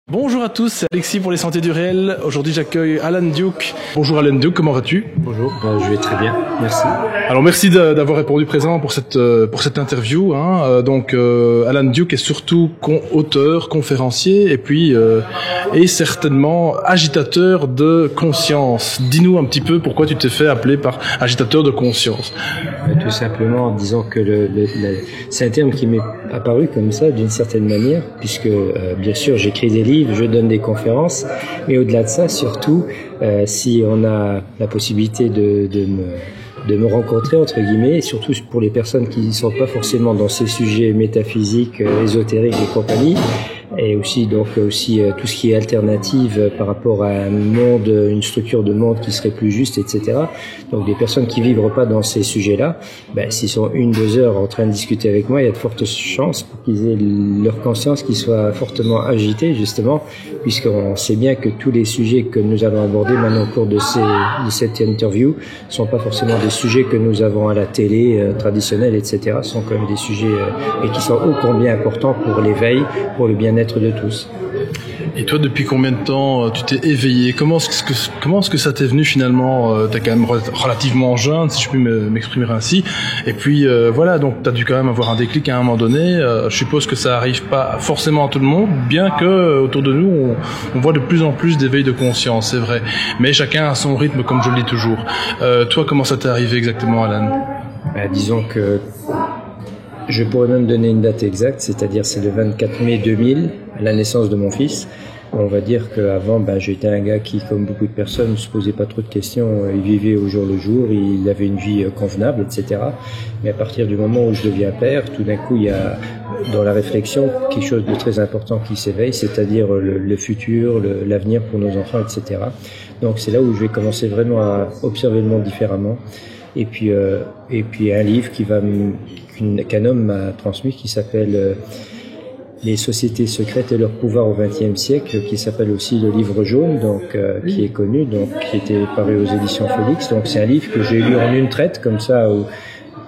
Bonjour à tous, c'est Alexis pour les Sentiers du Réel. Aujourd'hui j'accueille Alan Duke. Bonjour Alan Duke, comment vas-tu? Bonjour, je vais très bien, merci. Alors merci d'avoir répondu présent pour cette interview. Alan Duke est surtout auteur, conférencier et puis est certainement agitateur de conscience. Dis-nous un petit peu pourquoi tu t'es fait appeler par agitateur de conscience. Tout simplement en disant que c'est un terme qui m'est apparu comme ça d'une certaine manière, puisque bien sûr j'écris des livres, je donne des conférences, mais au-delà de ça, surtout, si on a la possibilité de me rencontrer, entre guillemets, et surtout pour les personnes qui ne sont pas forcément dans ces sujets métaphysiques, ésotériques et compagnie, et aussi tout ce qui est alternative par rapport à un monde, une structure de monde qui serait plus juste, etc. Donc des personnes qui vivent pas dans ces sujets-là, s'ils sont 1-2 heures en train de discuter avec moi, il y a de fortes chances pour qu'ils aient leur conscience qui soit fortement agitée, justement, puisqu'on sait bien que tous les sujets que nous allons aborder maintenant au cours de cette interview sont pas forcément des sujets que nous avons à la télé traditionnelle, etc. Ce sont quand même des sujets et qui sont ô combien importants pour l'éveil, pour le bien-être de tous. Et toi, depuis combien de temps tu t'es éveillé? Comment est-ce que ça t'est venu finalement? T'es quand même relativement jeune, si je puis m'exprimer ainsi. Et puis voilà, donc t'as dû quand même avoir un déclic à un moment donné. Je suppose que ça arrive pas forcément à tout le monde, bien que autour de nous on voit de plus en plus d'éveil de conscience, c'est vrai. Mais chacun a son rythme, comme je le dis toujours. Toi, comment ça t'est arrivé exactement, Alan? Disons que je pourrais même donner une date exacte, c'est-à-dire c'est le 24 mai 2000, à la naissance de mon fils. On va dire qu'avant, j'étais un gars qui, comme beaucoup de personnes, ne se posait pas trop de questions. Il vivait au jour le jour, il avait une vie convenable, etc. Mais à partir du moment où je deviens père, tout d'un coup, il y a dans la réflexion quelque chose de très important qui s'éveille, c'est-à-dire le futur, l'avenir pour nos enfants, etc. Donc c'est là où je vais commencer vraiment à observer le monde différemment. Et puis un livre qu'un homme m'a transmis qui s'appelle Les sociétés secrètes et leur pouvoir au XXe siècle, qui s'appelle aussi le livre jaune, qui est connu, qui était paru aux éditions Félix. Donc c'est un livre que j'ai lu en une traite comme ça. Où,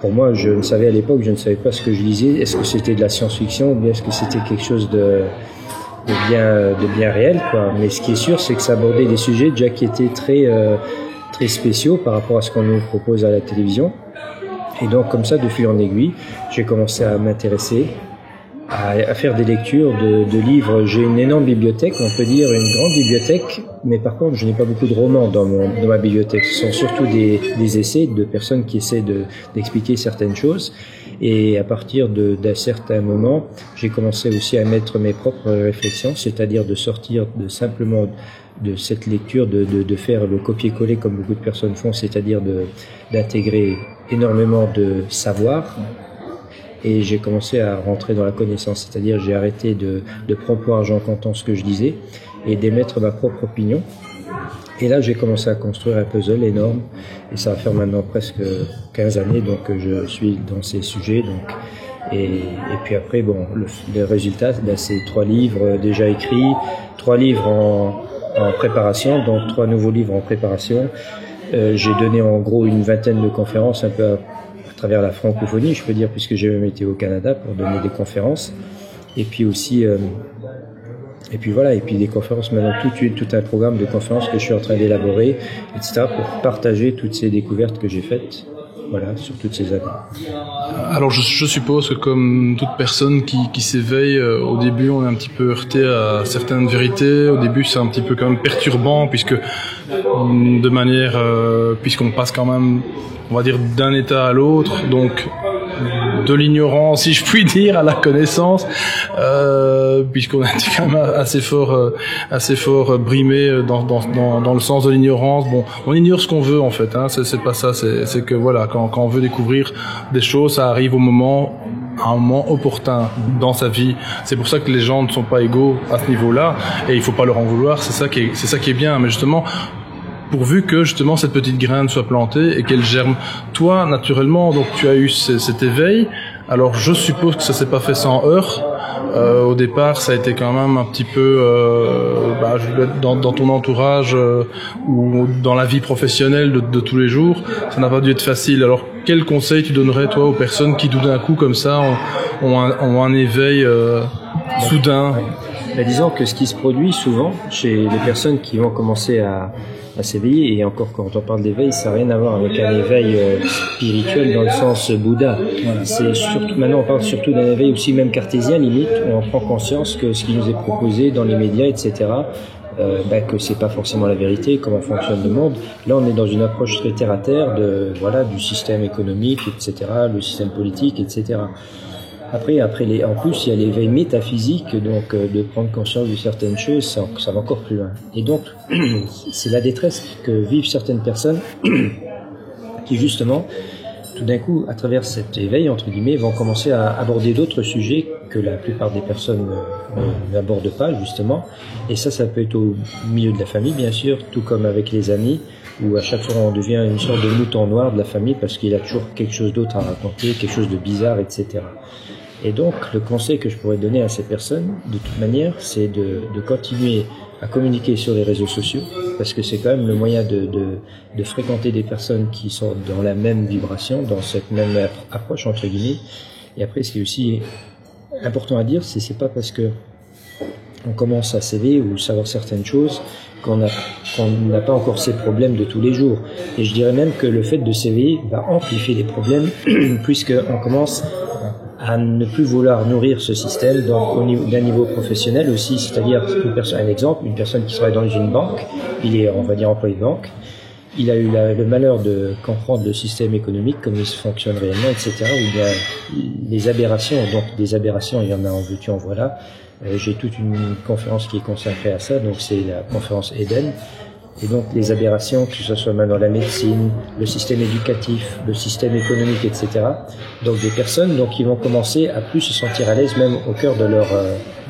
pour moi, je ne savais à l'époque, je ne savais pas ce que je lisais. Est-ce que c'était de la science-fiction ou bien est-ce que c'était quelque chose de bien réel, quoi. Mais ce qui est sûr, c'est que ça abordait des sujets déjà qui étaient très spéciaux par rapport à ce qu'on nous propose à la télévision. Et donc, comme ça, de fil en aiguille, j'ai commencé à m'intéresser, à faire des lectures de livres. J'ai une énorme bibliothèque, on peut dire une grande bibliothèque, mais par contre, je n'ai pas beaucoup de romans dans ma bibliothèque. Ce sont surtout des essais de personnes qui essaient d'expliquer certaines choses. Et à partir d'un certain moment, j'ai commencé aussi à mettre mes propres réflexions, c'est-à-dire de sortir simplement de cette lecture, de faire le copier-coller comme beaucoup de personnes font, c'est-à-dire d'intégrer énormément de savoir. Et j'ai commencé à rentrer dans la connaissance, c'est-à-dire j'ai arrêté de prendre pour argent comptant ce que je disais et d'émettre ma propre opinion. Et là, j'ai commencé à construire un puzzle énorme, et ça va faire maintenant presque 15 années donc je suis dans ces sujets. Et puis après, le résultat, c'est 3 livres déjà écrits, 3 livres en préparation, donc 3 nouveaux livres en préparation. J'ai donné en gros une vingtaine de conférences un peu à travers la francophonie, je peux dire, puisque j'ai même été au Canada pour donner des conférences. Et puis aussi, et puis des conférences, maintenant tout un programme de conférences que je suis en train d'élaborer, etc., pour partager toutes ces découvertes que j'ai faites, voilà, sur toutes ces années. Alors je suppose que comme toute personne qui s'éveille, au début on est un petit peu heurté à certaines vérités. Au début c'est un petit peu quand même perturbant puisqu'on passe quand même, on va dire, d'un état à l'autre, donc de l'ignorance, si je puis dire, à la connaissance, puisqu'on est quand même assez fort brimé dans le sens de l'ignorance. Bon, on ignore ce qu'on veut en fait, hein. C'est pas ça. C'est que voilà, quand on veut découvrir des choses, ça arrive à un moment opportun dans sa vie. C'est pour ça que les gens ne sont pas égaux à ce niveau-là, et il faut pas leur en vouloir. C'est ça qui est bien. Mais justement, pourvu que justement cette petite graine soit plantée et qu'elle germe. Toi, naturellement, donc tu as eu cet éveil. Alors je suppose que ça s'est pas fait sans heurts. Au départ, ça a été quand même un petit peu dans ton entourage ou dans la vie professionnelle de tous les jours. Ça n'a pas dû être facile. Alors quel conseil tu donnerais toi aux personnes qui tout d'un coup comme ça ont un éveil soudain? Disons que ce qui se produit souvent chez les personnes qui vont commencer à s'éveiller, et encore quand on parle d'éveil, ça n'a rien à voir avec un éveil spirituel dans le sens Bouddha. Voilà. C'est surtout, maintenant on parle surtout d'un éveil aussi même cartésien limite, où on prend conscience que ce qui nous est proposé dans les médias, etc., que c'est pas forcément la vérité, comment fonctionne le monde. Là, on est dans une approche très terre à terre du système économique, etc., le système politique, etc. Après, en plus, il y a l'éveil métaphysique, donc de prendre conscience de certaines choses, ça va encore plus loin. Et donc, c'est la détresse que vivent certaines personnes qui, justement, tout d'un coup, à travers cet éveil, entre guillemets, vont commencer à aborder d'autres sujets que la plupart des personnes n'abordent pas, justement. Et ça peut être au milieu de la famille, bien sûr, tout comme avec les amis, où à chaque fois on devient une sorte de mouton noir de la famille parce qu'il a toujours quelque chose d'autre à raconter, quelque chose de bizarre, etc. Et donc, le conseil que je pourrais donner à ces personnes, de toute manière, c'est de continuer à communiquer sur les réseaux sociaux, parce que c'est quand même le moyen de fréquenter des personnes qui sont dans la même vibration, dans cette même approche, entre guillemets. Et après, ce qui est aussi important à dire, c'est pas parce que on commence à s'éveiller ou savoir certaines choses qu'on n'a pas encore ces problèmes de tous les jours. Et je dirais même que le fait de s'éveiller va amplifier les problèmes, puisqu'on commence à ne plus vouloir nourrir ce système, donc d'un niveau professionnel aussi, c'est-à-dire un exemple, une personne qui travaille dans une banque, il est, on va dire, employé de banque, il a eu le malheur de comprendre le système économique, comme il fonctionne réellement, etc., où il y a les aberrations, donc des aberrations, il y en a en veux-tu, en voilà. J'ai toute une conférence qui est consacrée à ça, donc c'est la conférence Eden. Et donc les aberrations, que ce soit même dans la médecine, le système éducatif, le système économique, etc. Donc des personnes donc, qui vont commencer à plus se sentir à l'aise même au cœur de leur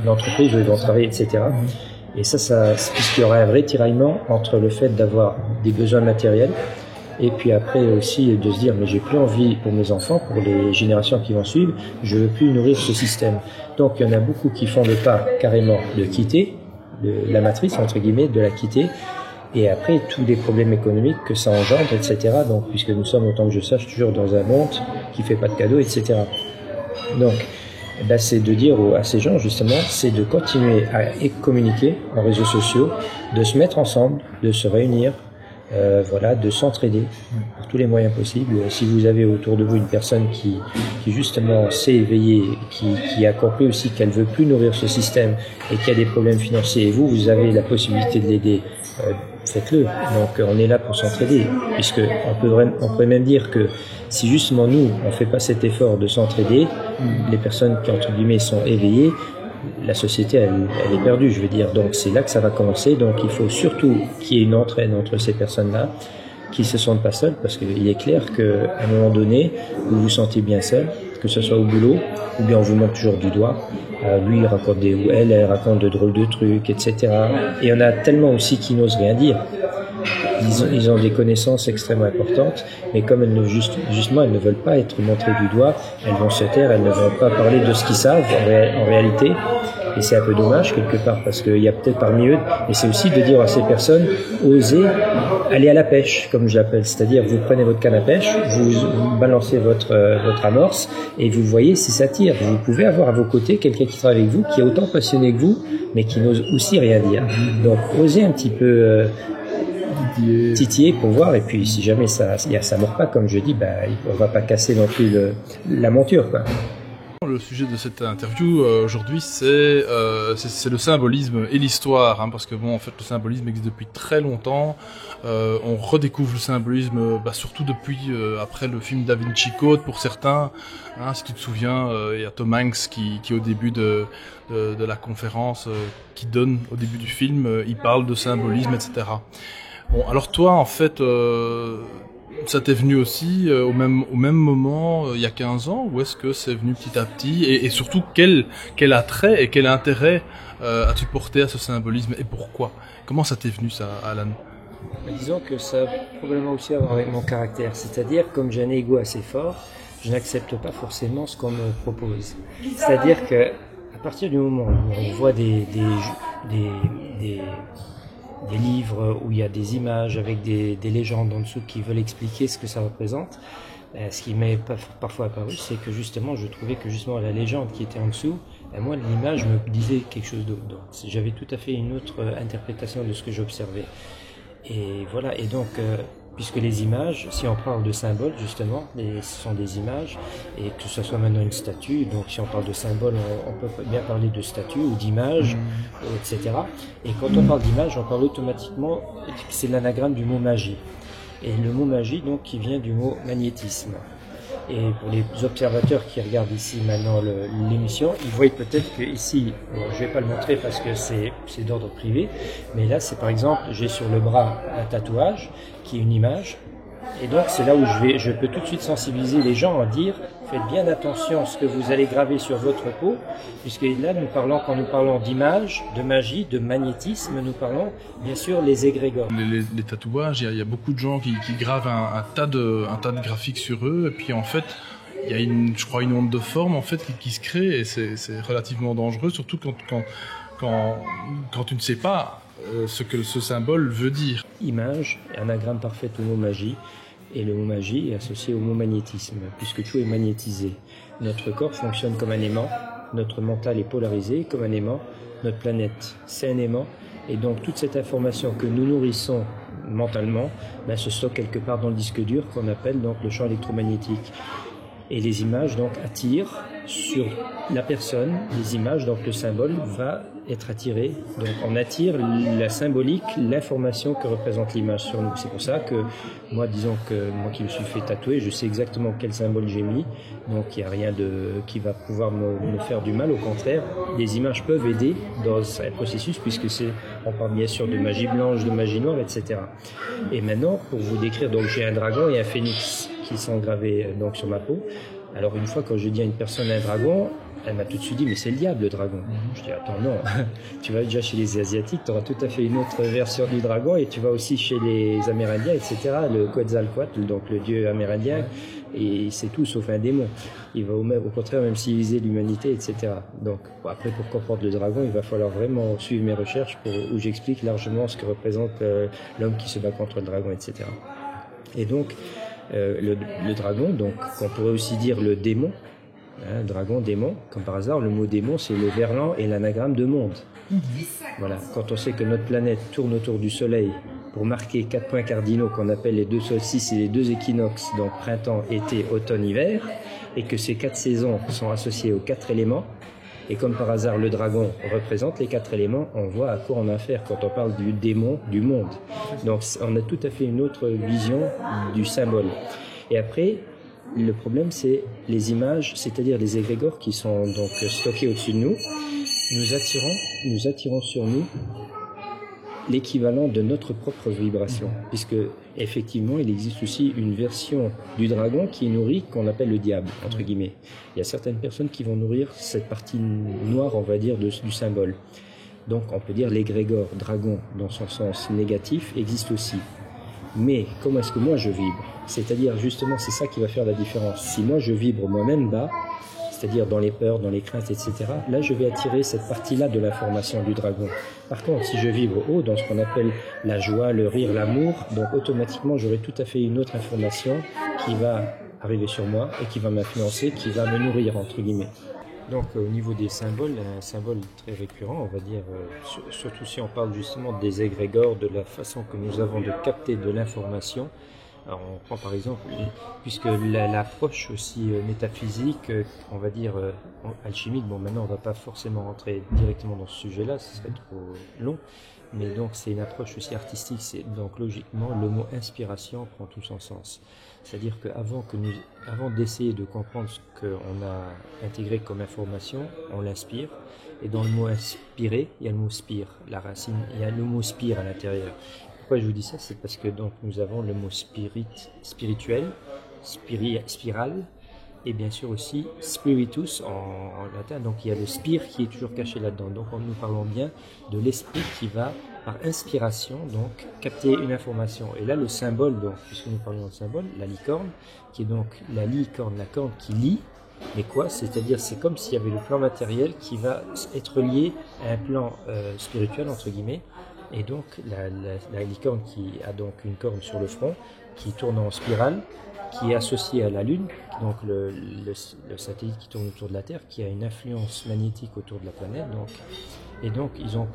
l'entreprise où ils vont travailler, etc. Et ça puisqu'il y aura un vrai tiraillement entre le fait d'avoir des besoins matériels et puis après aussi de se dire mais j'ai plus envie pour mes enfants, pour les générations qui vont suivre, je veux plus nourrir ce système. Donc il y en a beaucoup qui font le pas carrément de quitter la matrice, entre guillemets, de la quitter. Et après, tous les problèmes économiques que ça engendre, etc. Donc, puisque nous sommes, autant que je sache, toujours dans un monde qui fait pas de cadeaux, etc. Donc, c'est de dire à ces gens, justement, c'est de continuer à communiquer en réseaux sociaux, de se mettre ensemble, de se réunir, de s'entraider par tous les moyens possibles. Si vous avez autour de vous une personne qui justement sait éveiller, qui a compris aussi qu'elle veut plus nourrir ce système et qui a des problèmes financiers, et vous avez la possibilité de l'aider, faites-le. Donc on est là pour s'entraider, puisque on pourrait même dire que si justement nous on fait pas cet effort de s'entraider, les personnes qui entre guillemets sont éveillées, la société elle est perdue, je veux dire. Donc c'est là que ça va commencer. Donc il faut surtout qu'il y ait une entraide entre ces personnes-là, qui se sentent pas seules, parce qu'il est clair qu'à un moment donné vous vous sentez bien seul, que ce soit au boulot ou bien on vous montre toujours du doigt. Lui il raconte ou elle raconte de drôles de trucs, etc. Et il y en a tellement aussi qui n'osent rien dire. Ils ont des connaissances extrêmement importantes, mais comme justement elles ne veulent pas être montrées du doigt, elles vont se taire, elles ne vont pas parler de ce qu'ils savent en réalité. Et c'est un peu dommage quelque part, parce qu'il y a peut-être parmi eux, et c'est aussi de dire à ces personnes, osez aller à la pêche, comme je l'appelle, c'est-à-dire vous prenez votre canne à pêche, vous balancez votre amorce, et vous voyez si ça tire. Vous pouvez avoir à vos côtés quelqu'un qui travaille avec vous, qui est autant passionné que vous, mais qui n'ose aussi rien dire. Donc osez un petit peu titiller pour voir, et puis si jamais ça mord pas, comme je dis, on va pas casser non plus la monture, quoi. Le sujet de cette interview aujourd'hui, c'est le symbolisme et l'histoire, parce que en fait, le symbolisme existe depuis très longtemps. On redécouvre le symbolisme, surtout depuis après le film Da Vinci Code pour certains. Si tu te souviens, il y a Tom Hanks qui au début de la conférence qui donne au début du film, il parle de symbolisme, etc. Bon, alors toi, en fait, ça t'est venu aussi au même moment, il y a 15 ans, ou est-ce que c'est venu petit à petit, et surtout quel attrait et quel intérêt as-tu porté à ce symbolisme, et pourquoi? Comment ça t'est venu, ça, Alan? Disons que ça a probablement aussi à voir avec mon caractère, c'est-à-dire comme j'ai un ego assez fort, je n'accepte pas forcément ce qu'on me propose. C'est-à-dire que à partir du moment où on voit des livres où il y a des images avec des légendes en dessous qui veulent expliquer ce que ça représente, ce qui m'est parfois apparu, c'est que justement je trouvais que justement la légende qui était en dessous Et moi, l'image me disait quelque chose d'autre. Donc, j'avais tout à fait une autre interprétation de ce que j'observais. Et voilà, et donc, puisque les images, si on parle de symboles, justement, ce sont des images, et que ce soit maintenant une statue, donc si on parle de symboles, on peut bien parler de statue ou d'image, etc. Et quand on parle d'image, on parle automatiquement, c'est l'anagramme du mot magie. Et le mot magie, donc, qui vient du mot magnétisme. Et pour les observateurs qui regardent ici maintenant l'émission, ils voient peut-être que ici, bon, je vais pas le montrer parce que c'est d'ordre privé, mais là c'est par exemple, j'ai sur le bras un tatouage qui est une image, et donc c'est là où je peux tout de suite sensibiliser les gens à dire, faites bien attention à ce que vous allez graver sur votre peau, puisque là quand nous parlons d'image, de magie, de magnétisme, nous parlons bien sûr les égrégores. Les tatouages, il y a beaucoup de gens qui gravent un tas de graphiques sur eux, et puis en fait, il y a je crois une onde de forme en fait qui se crée, et c'est relativement dangereux, surtout quand tu ne sais pas ce que ce symbole veut dire. Image, anagramme parfait au mot magie, et le mot magie est associé au mot magnétisme, puisque tout est magnétisé. Notre corps fonctionne comme un aimant, notre mental est polarisé comme un aimant, notre planète c'est un aimant, et donc toute cette information que nous nourrissons mentalement se stocke quelque part dans le disque dur qu'on appelle donc le champ électromagnétique. Et les images donc attirent sur la personne les images, donc le symbole va être attiré. Donc on attire la symbolique, l'information que représente l'image sur nous. C'est pour ça que moi, disons que moi qui me suis fait tatouer, je sais exactement quel symbole j'ai mis. Donc il n'y a rien qui va pouvoir me faire du mal. Au contraire, les images peuvent aider dans un processus puisque on parle bien sûr de magie blanche, de magie noire, etc. Et maintenant, pour vous décrire, donc j'ai un dragon et un phénix qui sont gravés donc sur ma peau. Alors une fois quand je dis à une personne un dragon, elle m'a tout de suite dit mais c'est le diable le dragon. Je dis attends non, tu vas déjà chez les Asiatiques, tu auras tout à fait une autre version du dragon, et tu vas aussi chez les Amérindiens, etc. Le Quetzalcoatl, donc le dieu amérindien, et c'est tout sauf un démon. Il va au contraire même civiliser l'humanité, etc. Donc après pour comprendre le dragon, il va falloir vraiment suivre mes recherches où j'explique largement ce que représente l'homme qui se bat contre le dragon, etc. Et donc le dragon, donc on pourrait aussi dire le démon, dragon, démon, comme par hasard, le mot démon c'est le verlan et l'anagramme de monde. Voilà, quand on sait que notre planète tourne autour du soleil pour marquer 4 points cardinaux qu'on appelle les 2 solstices et les 2 équinoxes, donc printemps, été, automne, hiver, et que ces 4 saisons sont associées aux 4 éléments, et comme par hasard le dragon représente les 4 éléments, on voit à quoi on a affaire quand on parle du démon du monde. Donc on a tout à fait une autre vision du symbole. Et après, le problème c'est les images, c'est-à-dire les égrégores qui sont donc stockés au-dessus de nous. Nous attirons sur nous l'équivalent de notre propre vibration, puisque effectivement il existe aussi une version du dragon qui est nourrie, qu'on appelle le diable entre guillemets. Il y a certaines personnes qui vont nourrir cette partie noire, on va dire, du symbole. Donc on peut dire l'égrégore dragon dans son sens négatif existe aussi. Mais comment est-ce que moi je vibre? C'est-à-dire justement c'est ça qui va faire la différence. Si moi je vibre moi-même bas, c'est-à-dire dans les peurs, dans les craintes, etc. Là, je vais attirer cette partie-là de l'information du dragon. Par contre, si je vibre haut, dans ce qu'on appelle la joie, le rire, l'amour, donc automatiquement, j'aurai tout à fait une autre information qui va arriver sur moi et qui va m'influencer, qui va me nourrir, entre guillemets. Donc, au niveau des symboles, un symbole très récurrent, on va dire, surtout si on parle justement des égrégores, de la façon que nous avons de capter de l'information. Alors on prend par exemple, puisque l'approche aussi métaphysique, on va dire alchimique, bon maintenant on va pas forcément rentrer directement dans ce sujet-là, ce serait trop long, mais donc c'est une approche aussi artistique, donc logiquement le mot inspiration prend tout son sens. C'est-à-dire qu'avant d'essayer de comprendre ce qu'on a intégré comme information, on l'inspire, et dans le mot inspirer, il y a le mot spire, la racine, il y a le mot spire à l'intérieur. Pourquoi je vous dis ça? C'est parce que donc nous avons le mot spirituel, spirale, et bien sûr aussi spiritus en latin. Donc il y a le spire qui est toujours caché là-dedans. Donc nous parlons bien de l'esprit qui va par inspiration donc capter une information. Et là le symbole, donc puisque nous parlons de symbole, la licorne, qui est donc la licorne, la corne qui lie, Mais quoi? C'est-à-dire, c'est comme s'il y avait le plan matériel qui va être lié à un plan spirituel, entre guillemets. Et donc, la licorne qui a donc une corne sur le front, qui tourne en spirale, qui est associée à la Lune, donc le satellite qui tourne autour de la Terre, qui a une influence magnétique autour de la planète. Et donc, ils ont,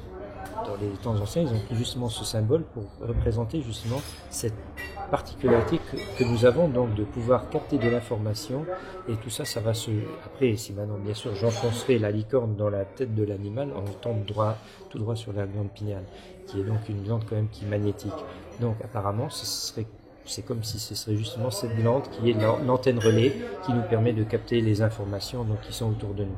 dans les temps anciens, ils ont pris justement ce symbole pour représenter justement cette particularité que nous avons, donc de pouvoir capter de l'information, et tout ça, ça va se... Après, si maintenant, bien sûr, j'enfoncerai la licorne dans la tête de l'animal, on tombe tout droit sur la glande pinéale, qui est donc une glande quand même qui est magnétique. Donc apparemment, c'est comme si ce serait justement cette glande qui est l'antenne relais qui nous permet de capter les informations donc, qui sont autour de nous.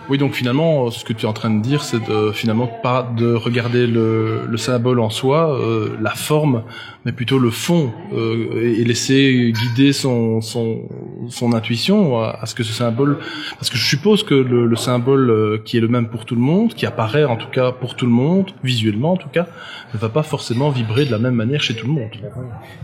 Oui, donc finalement, ce que tu es en train de dire, c'est finalement pas de regarder le symbole en soi, la forme, mais plutôt le fond, et laisser guider son intuition à ce que ce symbole, parce que je suppose que le symbole qui est le même pour tout le monde, qui apparaît en tout cas pour tout le monde, visuellement en tout cas, ne va pas forcément vibrer de la même manière chez tout le monde.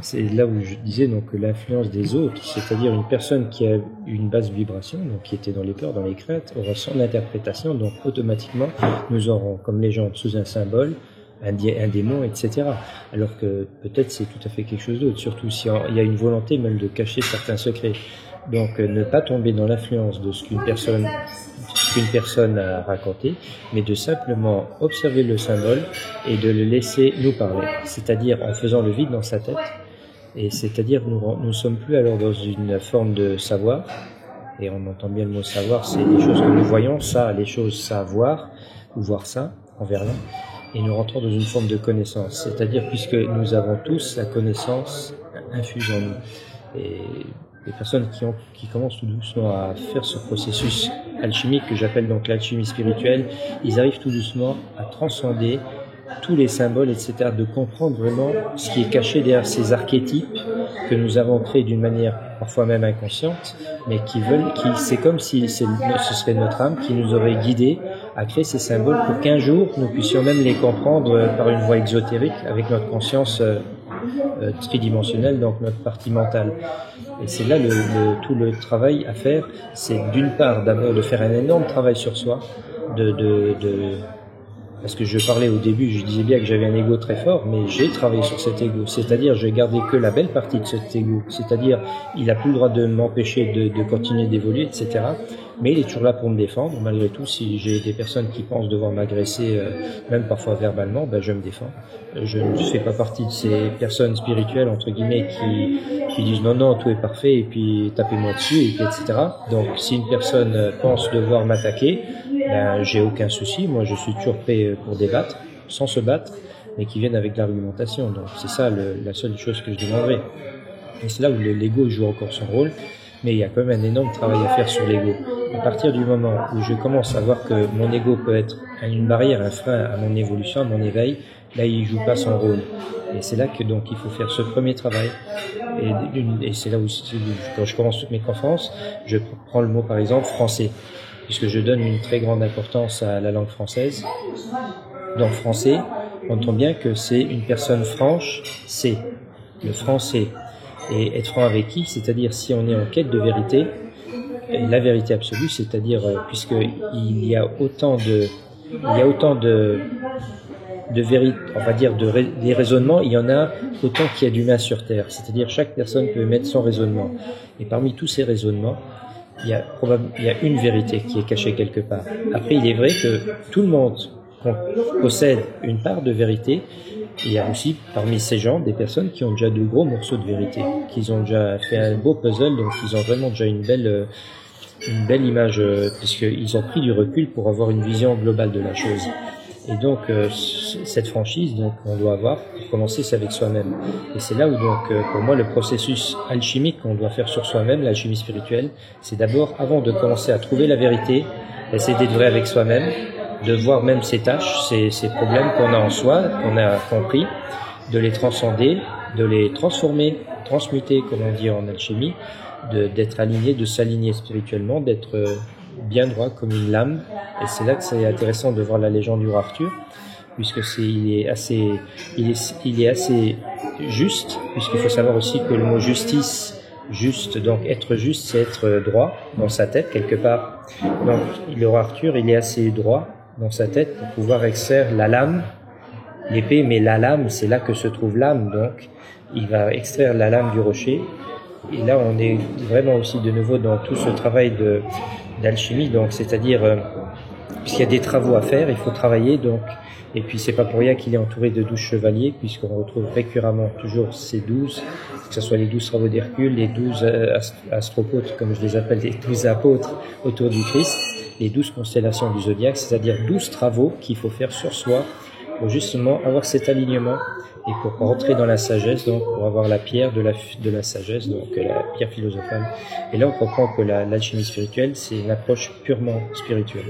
C'est là où je disais donc l'influence des autres, c'est-à-dire une personne qui a une basse vibration, donc qui était dans les peurs, dans les craintes, aura son interprétation, donc automatiquement nous aurons comme légende sous un symbole un démon, etc. Alors que peut-être c'est tout à fait quelque chose d'autre, surtout s'il y a une volonté même de cacher certains secrets. Donc ne pas tomber dans l'influence de ce qu'une personne a raconté, mais de simplement observer le symbole et de le laisser nous parler, c'est-à-dire en faisant le vide dans sa tête, et c'est-à-dire nous sommes plus alors dans une forme de savoir, et on entend bien le mot savoir, c'est les choses que nous voyons, ça, les choses, ça, voir, ou voir ça, en verlan, et nous rentrons dans une forme de connaissance, c'est-à-dire puisque nous avons tous la connaissance infuse en nous. Et les personnes qui commencent tout doucement à faire ce processus alchimique que j'appelle donc l'alchimie spirituelle, ils arrivent tout doucement à transcender tous les symboles, etc., de comprendre vraiment ce qui est caché derrière ces archétypes que nous avons créés d'une manière parfois même inconsciente, mais c'est comme si ce serait notre âme qui nous aurait guidés à créer ces symboles pour qu'un jour nous puissions même les comprendre par une voie exotérique avec notre conscience tridimensionnelle, donc notre partie mentale. Et c'est là tout le travail à faire, c'est d'une part d'abord de faire un énorme travail sur soi, parce que je parlais au début, je disais bien que j'avais un ego très fort, mais j'ai travaillé sur cet ego, c'est-à-dire j'ai gardé que la belle partie de cet ego, c'est-à-dire il n'a plus le droit de m'empêcher de continuer d'évoluer, etc. Mais il est toujours là pour me défendre, malgré tout. Si j'ai des personnes qui pensent devoir m'agresser, même parfois verbalement, je me défends. Je ne fais pas partie de ces personnes spirituelles, entre guillemets, qui disent non, tout est parfait, et puis tapez-moi dessus, et puis, etc. Donc si une personne pense devoir m'attaquer, j'ai aucun souci, moi je suis toujours prêt pour débattre, sans se battre, mais qui viennent avec de l'argumentation. Donc c'est ça la seule chose que je demanderais. Et c'est là où l'ego joue encore son rôle, mais il y a quand même un énorme travail à faire sur l'ego. À partir du moment où je commence à voir que mon ego peut être une barrière, un frein à mon évolution, à mon éveil, là il joue pas son rôle. Et c'est là que donc il faut faire ce premier travail. Et c'est là où quand je commence toutes mes conférences, je prends le mot par exemple français, puisque je donne une très grande importance à la langue française. Dans le français, on entend bien que c'est une personne franche, c'est le français. Et être franc avec qui? C'est-à-dire si on est en quête de vérité, la vérité absolue, c'est-à-dire puisqu'il y a autant de vérité, on va dire des raisonnements, il y en a autant qu'il y a d'humains sur Terre. C'est-à-dire chaque personne peut émettre son raisonnement. Et parmi tous ces raisonnements, il y a une vérité qui est cachée quelque part. Après, il est vrai que tout le monde possède une part de vérité. Il y a aussi parmi ces gens des personnes qui ont déjà de gros morceaux de vérité, qui ont déjà fait un beau puzzle, donc ils ont vraiment déjà une belle image, puisqu'ils ont pris du recul pour avoir une vision globale de la chose. Et donc cette franchise, donc on doit avoir, pour commencer, c'est avec soi-même. Et c'est là où donc pour moi le processus alchimique qu'on doit faire sur soi-même, l'alchimie spirituelle, c'est d'abord, avant de commencer à trouver la vérité, essayer d'être vrai avec soi-même, de voir même ses tâches, ces problèmes qu'on a en soi, qu'on a compris, de les transcender, de les transformer, transmuter, comme on dit en alchimie, d'être aligné, de s'aligner spirituellement, d'être bien droit comme une lame. Et c'est là que c'est intéressant de voir la légende du roi Arthur, puisque il est assez juste, puisqu'il faut savoir aussi que le mot justice juste. Donc être juste, c'est être droit dans sa tête quelque part. Donc le roi Arthur, il est assez droit dans sa tête pour pouvoir extraire la lame, l'épée, mais la lame, c'est là que se trouve l'âme. Donc il va extraire la lame du rocher. Et là, on est vraiment aussi de nouveau dans tout ce travail d'alchimie. Donc c'est-à-dire puisqu'il y a des travaux à faire, il faut travailler. Donc, et puis c'est pas pour rien qu'il est entouré de 12 chevaliers, puisqu'on retrouve récurremment toujours ces 12, que ce soit les 12 travaux d'Hercule, les 12 astropôtres, comme je les appelle, les 12 apôtres autour du Christ, les 12 constellations du zodiaque, c'est-à-dire 12 travaux qu'il faut faire sur soi pour justement avoir cet alignement et pour rentrer dans la sagesse, donc pour avoir la pierre de la sagesse, donc la pierre philosophale. Et là, on comprend que l'alchimie spirituelle, c'est une approche purement spirituelle.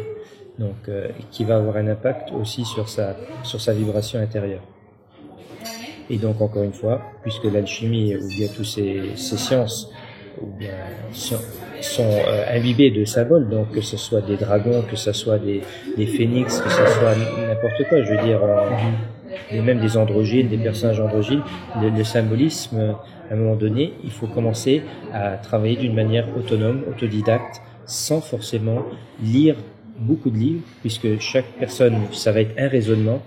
Donc, qui va avoir un impact aussi sur sa vibration intérieure. Et donc, encore une fois, puisque l'alchimie ou bien toutes ces sciences ou bien sont imbibées de symboles, donc que ce soit des dragons, que ce soit des phénix, que ce soit n'importe quoi, je veux dire, et même des androgynes, des personnages androgynes, le symbolisme, à un moment donné, il faut commencer à travailler d'une manière autonome, autodidacte, sans forcément lire beaucoup de livres, puisque chaque personne, ça va être un raisonnement.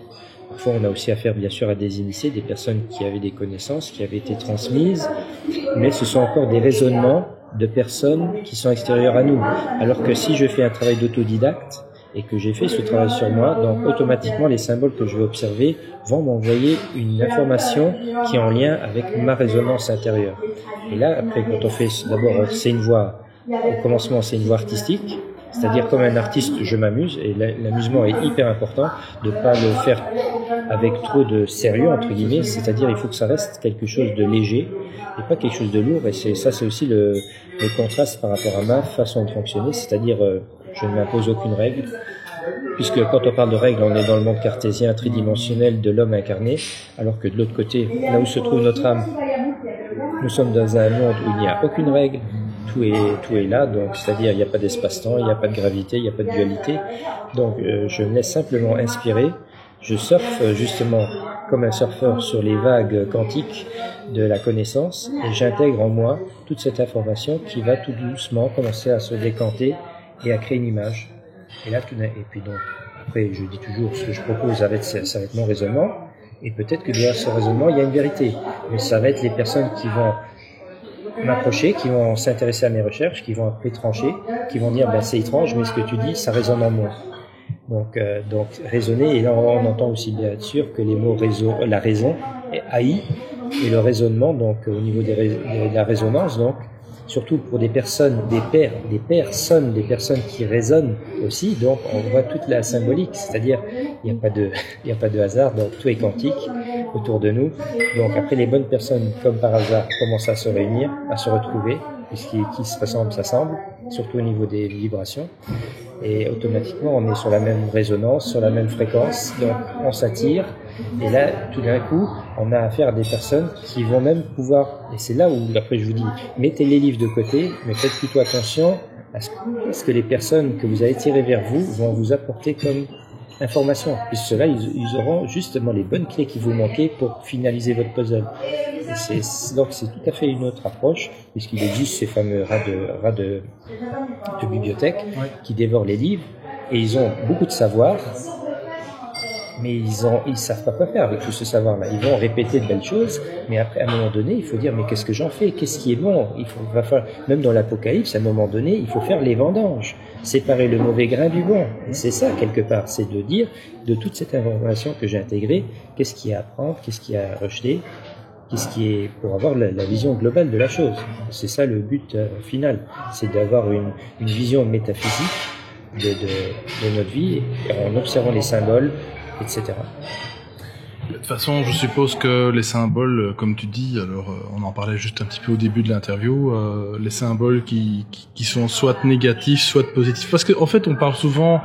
Parfois, on a aussi affaire, bien sûr, à des initiés, des personnes qui avaient des connaissances, qui avaient été transmises, mais ce sont encore des raisonnements de personnes qui sont extérieures à nous. Alors que si je fais un travail d'autodidacte, et que j'ai fait ce travail sur moi, donc automatiquement, les symboles que je vais observer vont m'envoyer une information qui est en lien avec ma résonance intérieure. Et là, après, quand on fait, d'abord, c'est une voie, au commencement, c'est une voie artistique, c'est-à-dire comme un artiste, je m'amuse, et l'amusement est hyper important, de pas le faire avec trop de sérieux, entre guillemets, c'est-à-dire il faut que ça reste quelque chose de léger, et pas quelque chose de lourd, et c'est aussi le contraste par rapport à ma façon de fonctionner, c'est-à-dire je ne m'impose aucune règle, puisque quand on parle de règles, on est dans le monde cartésien tridimensionnel de l'homme incarné, alors que de l'autre côté, là où se trouve notre âme, nous sommes dans un monde où il n'y a aucune règle, tout est là, donc c'est-à-dire il n'y a pas d'espace-temps, il n'y a pas de gravité, il n'y a pas de dualité. Donc je me laisse simplement inspirer. Je surfe justement comme un surfeur sur les vagues quantiques de la connaissance et j'intègre en moi toute cette information qui va tout doucement commencer à se décanter et à créer une image. Et là, et puis donc après je dis toujours ce que je propose, ça va être mon raisonnement. Et peut-être que derrière ce raisonnement il y a une vérité, mais ça va être les personnes qui vont m'approcher, qui vont s'intéresser à mes recherches, qui vont après trancher, qui vont dire c'est étrange, mais ce que tu dis, ça résonne en moi. Donc raisonner, et là on entend aussi bien sûr que les mots la raison, AI, et le raisonnement, donc au niveau de la résonance, donc surtout pour des personnes, des personnes qui raisonnent aussi, donc on voit toute la symbolique, c'est-à-dire il n'y a pas de hasard, donc tout est quantique autour de nous. Donc après les bonnes personnes, comme par hasard, commencent à se réunir, à se retrouver, puisqu'ils qui se ressemblent s'assemblent, surtout au niveau des vibrations, et automatiquement on est sur la même résonance, sur la même fréquence, donc on s'attire. Et là, tout d'un coup, on a affaire à des personnes qui vont même pouvoir, et c'est là où, après je vous dis, mettez les livres de côté, mais faites plutôt attention à ce que les personnes que vous avez tirées vers vous vont vous apporter comme information. Puisque ceux-là, ils auront justement les bonnes clés qui vous manquaient pour finaliser votre puzzle. Donc c'est tout à fait une autre approche, puisqu'il existe ces fameux rats de bibliothèque qui dévorent les livres, et ils ont beaucoup de savoir, mais ils savent pas quoi faire avec tout ce savoir-là. Ils vont répéter de belles choses, mais après, à un moment donné, il faut dire, mais qu'est-ce que j'en fais? Qu'est-ce qui est bon? Va falloir, même dans l'Apocalypse, à un moment donné, il faut faire les vendanges. Séparer le mauvais grain du bon. Et c'est ça, quelque part. C'est de dire, de toute cette information que j'ai intégrée, qu'est-ce qu'il y a à prendre, qu'est-ce qu'il y a à rejeter, qu'est-ce qui est, pour avoir la vision globale de la chose. C'est ça le but final. C'est d'avoir une vision métaphysique de notre vie, en observant les symboles, etc. De toute façon, je suppose que les symboles, comme tu dis, alors on en parlait juste un petit peu au début de l'interview, les symboles qui sont soit négatifs, soit positifs. Parce qu'en fait, on parle souvent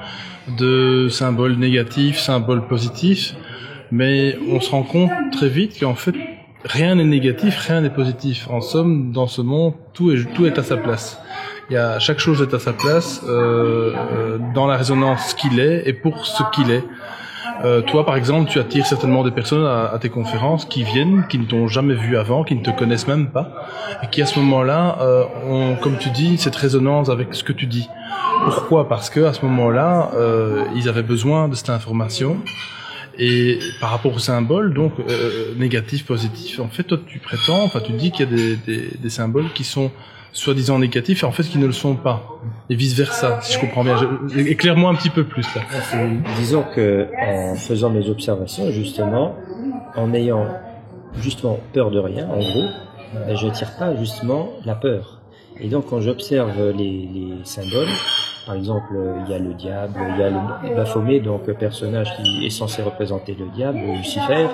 de symboles négatifs, symboles positifs, mais on se rend compte très vite qu'en fait, rien n'est négatif, rien n'est positif. En somme, dans ce monde, tout est à sa place. Chaque chose est à sa place, dans la résonance qu'il est et pour ce qu'il est. Toi, par exemple, tu attires certainement des personnes à tes conférences qui viennent, qui ne t'ont jamais vu avant, qui ne te connaissent même pas, et qui à ce moment-là ont, comme tu dis, cette résonance avec ce que tu dis. Pourquoi ? Parce que à ce moment-là, ils avaient besoin de cette information. Et par rapport au symbole, donc négatif, positif, en fait, toi, tu prétends, enfin, tu dis qu'il y a des symboles qui sont soi-disant négatifs et en fait qui ne le sont pas, et vice-versa, si je comprends bien. Éclaire-moi un petit peu plus là. Disons que en faisant mes observations, justement, en ayant justement peur de rien, en gros, je tire pas justement la peur. Et donc quand j'observe les symboles, par exemple, il y a le diable, il y a le Baphomet, donc personnage qui est censé représenter le diable, Lucifer.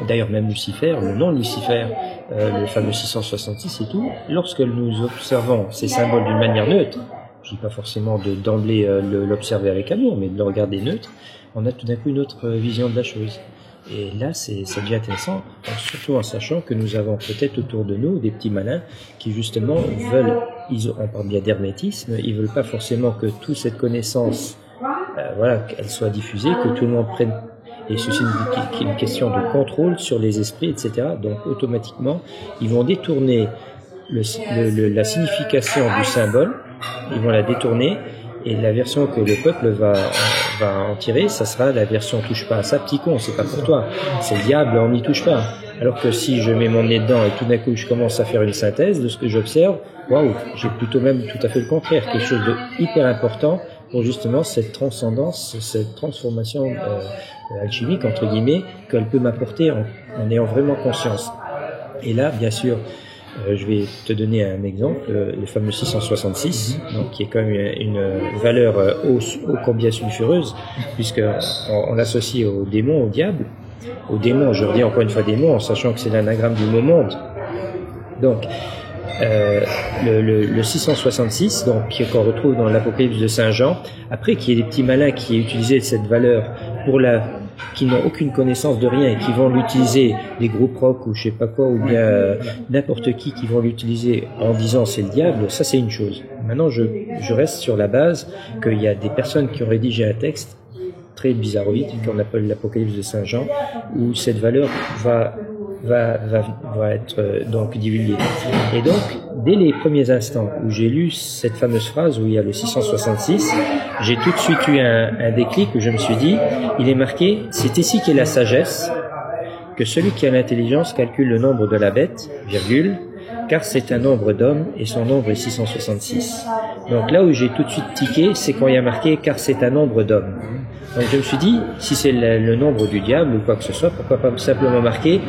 D'ailleurs, même Lucifer, le nom Lucifer, le fameux 666 et tout. Lorsque nous observons ces symboles d'une manière neutre, je dis pas forcément d'emblée l'observer avec amour, mais de le regarder neutre, on a tout d'un coup une autre vision de la chose. Et là, ça devient intéressant, surtout en sachant que nous avons peut-être autour de nous des petits malins qui justement veulent, on parle bien d'hermétisme, ils veulent pas forcément que toute cette connaissance, qu'elle soit diffusée, que tout le monde prenne. Et ceci est une question de contrôle sur les esprits, etc. Donc automatiquement, ils vont détourner la signification du symbole, ils vont la détourner. Et la version que le peuple va en tirer, ça sera la version touche pas à ça, petit con, c'est pas pour toi. C'est le diable, on n'y touche pas. Alors que si je mets mon nez dedans et tout d'un coup je commence à faire une synthèse de ce que j'observe, waouh, j'ai plutôt même tout à fait le contraire, quelque chose de hyper important pour justement cette transcendance, cette transformation alchimique, entre guillemets, qu'elle peut m'apporter en ayant vraiment conscience. Et là, bien sûr, je vais te donner un exemple, le fameux 666, donc qui est quand même une valeur ô combien sulfureuse, puisque on l'associe au démon, au diable. Au démon, je redis encore une fois démon, en sachant que c'est l'anagramme du mot monde. Donc, le 666, donc qu'on retrouve dans l'Apocalypse de Saint Jean, après qu'il y ait des petits malins qui aient utilisé cette valeur qui n'ont aucune connaissance de rien et qui vont l'utiliser, des groupes rock ou je sais pas quoi, ou bien n'importe qui vont l'utiliser en disant c'est le diable, ça c'est une chose. Maintenant je reste sur la base qu'il y a des personnes qui ont rédigé un texte très bizarroïde qu'on appelle l'Apocalypse de Saint Jean, où cette valeur va être donc divulguée. Et donc, dès les premiers instants où j'ai lu cette fameuse phrase où il y a le 666, j'ai tout de suite eu un déclic où je me suis dit, il est marqué, c'est ici qu'est la sagesse, que celui qui a l'intelligence calcule le nombre de la bête, virgule, car c'est un nombre d'hommes et son nombre est 666. Donc là où j'ai tout de suite tiqué, c'est quand il y a marqué, car c'est un nombre d'hommes. Donc je me suis dit, si c'est le nombre du diable ou quoi que ce soit, pourquoi pas simplement marquer,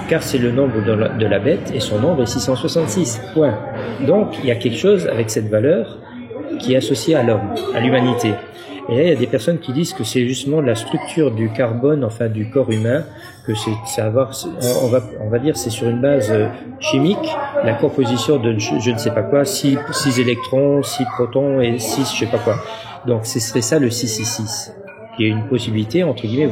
car c'est le nombre de la bête et son nombre est 666. Point. Donc il y a quelque chose avec cette valeur qui est associée à l'homme, à l'humanité. Et là il y a des personnes qui disent que c'est justement la structure du carbone, enfin du corps humain, que on va dire c'est sur une base chimique, la composition de je ne sais pas quoi, 6 électrons, 6 protons et 6 je sais pas quoi. Donc ce serait ça le 666. Il y a une possibilité, entre guillemets,